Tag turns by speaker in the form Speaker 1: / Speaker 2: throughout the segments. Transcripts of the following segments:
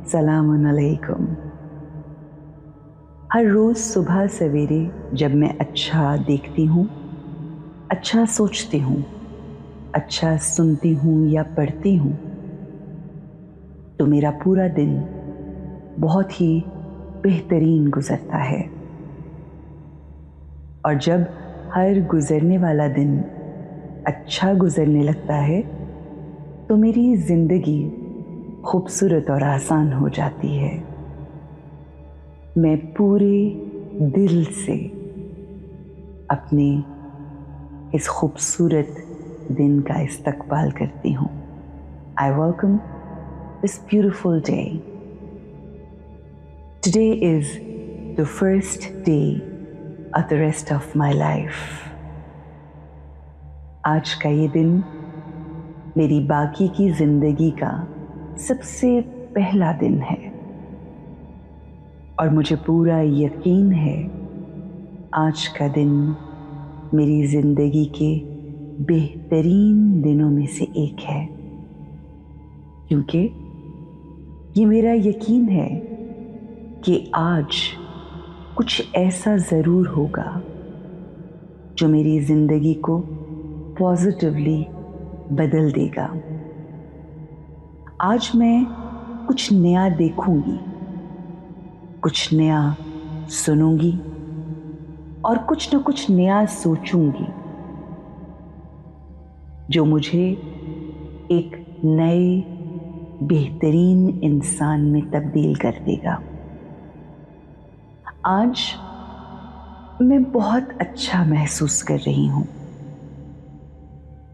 Speaker 1: सलाम अलैकुम। हर रोज़ सुबह सवेरे जब मैं अच्छा देखती हूँ, अच्छा सोचती हूँ, अच्छा सुनती हूँ या पढ़ती हूँ, तो मेरा पूरा दिन बहुत ही बेहतरीन गुजरता है। और जब हर गुजरने वाला दिन अच्छा गुजरने लगता है, तो मेरी ज़िंदगी खूबसूरत और आसान हो जाती है। मैं पूरे दिल से अपने इस खूबसूरत दिन का इस्तकबाल करती हूँ। I welcome this beautiful day. Today is the first day of the rest of my life. आज का ये दिन मेरी बाकी की जिंदगी का सबसे पहला दिन है और मुझे पूरा यकीन है आज का दिन मेरी जिंदगी के बेहतरीन दिनों में से एक है, क्योंकि ये मेरा यकीन है कि आज कुछ ऐसा ज़रूर होगा जो मेरी ज़िंदगी को पॉजिटिवली बदल देगा। आज मैं कुछ नया देखूंगी, कुछ नया सुनूंगी और कुछ न कुछ नया सोचूंगी जो मुझे एक नए बेहतरीन इंसान में तब्दील कर देगा। आज मैं बहुत अच्छा महसूस कर रही हूँ।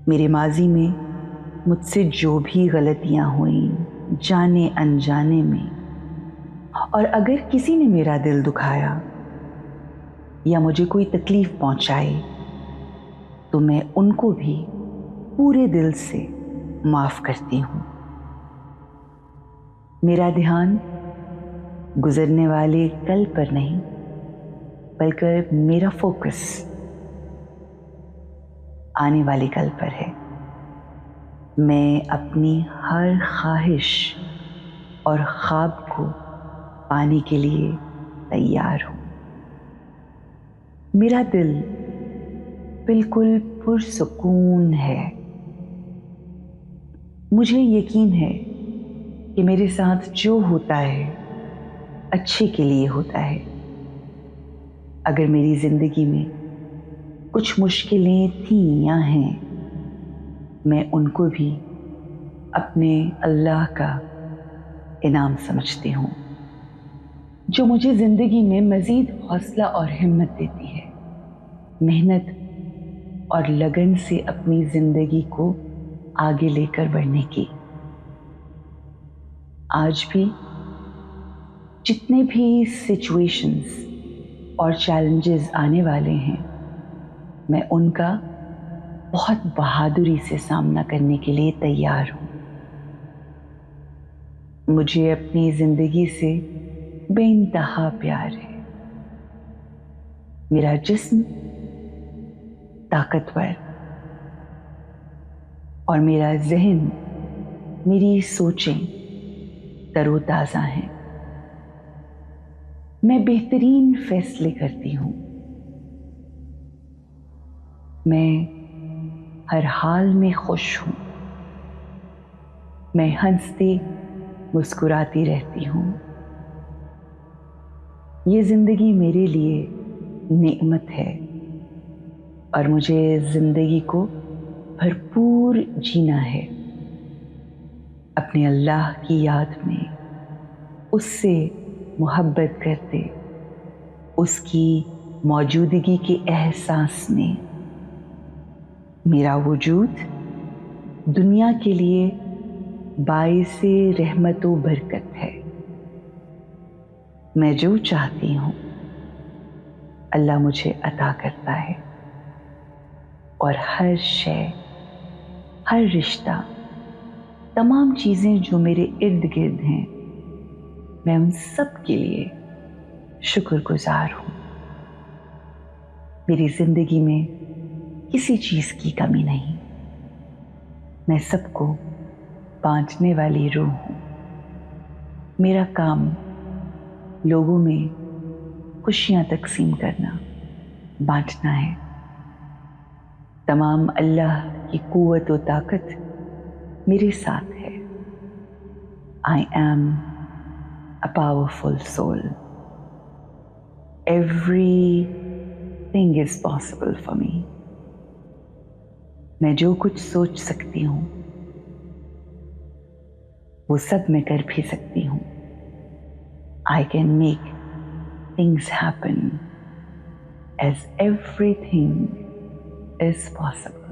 Speaker 1: मेरे माजी में मुझसे जो भी गलतियाँ हुई जाने अनजाने में, और अगर किसी ने मेरा दिल दुखाया या मुझे कोई तकलीफ पहुंचाई, तो मैं उनको भी पूरे दिल से माफ करती हूँ। मेरा ध्यान गुजरने वाले कल पर नहीं, बल्कि मेरा फोकस आने वाले कल पर है। मैं अपनी हर ख्वाहिश और ख्वाब को पाने के लिए तैयार हूँ। मेरा दिल बिल्कुल पुरसुकून है। मुझे यकीन है कि मेरे साथ जो होता है अच्छे के लिए होता है। अगर मेरी जिंदगी में कुछ मुश्किलें थीं या हैं, मैं उनको भी अपने अल्लाह का इनाम समझती हूँ, जो मुझे जिंदगी में मज़ीद हौसला और हिम्मत देती है, मेहनत और लगन से अपनी जिंदगी को आगे लेकर बढ़ने की। आज भी जितने भी सिचुएशंस और चैलेंजेस आने वाले हैं, मैं उनका बहुत बहादुरी से सामना करने के लिए तैयार हूँ। मुझे अपनी जिंदगी से बेइंतहा प्यार है। मेरा जिस्म ताकतवर और मेरा ज़हन, मेरी सोचें तरोताज़ा हैं। मैं बेहतरीन फैसले करती हूँ। मैं हर हाल में खुश हूँ। मैं हंसती मुस्कुराती रहती हूँ। ये ज़िंदगी मेरे लिए नेमत है और मुझे ज़िंदगी को भरपूर जीना है, अपने अल्लाह की याद में, उससे मोहब्बत करते, उसकी मौजूदगी के एहसास में। मेरा वजूद दुनिया के लिए बाइसे रहमत व बरकत है। मैं जो चाहती हूँ अल्लाह मुझे अता करता है, और हर शय, हर रिश्ता, तमाम चीज़ें जो मेरे इर्द गिर्द हैं, मैं उन सब के लिए शुक्रगुजार हूँ। मेरी ज़िंदगी में किसी चीज़ की कमी नहीं। मैं सबको बांटने वाली रूह हूँ। میرا کام لوگوں میں خوشیاں تقسیم کرنا، بانٹنا ہے۔ تمام اللہ کی قوت و طاقت میرے ساتھ ہے۔ I am a powerful soul. Everything is possible for me. میں جو کچھ سوچ سکتی ہوں وہ سب میں کر بھی سکتی ہوں۔ I can make things happen as everything is possible.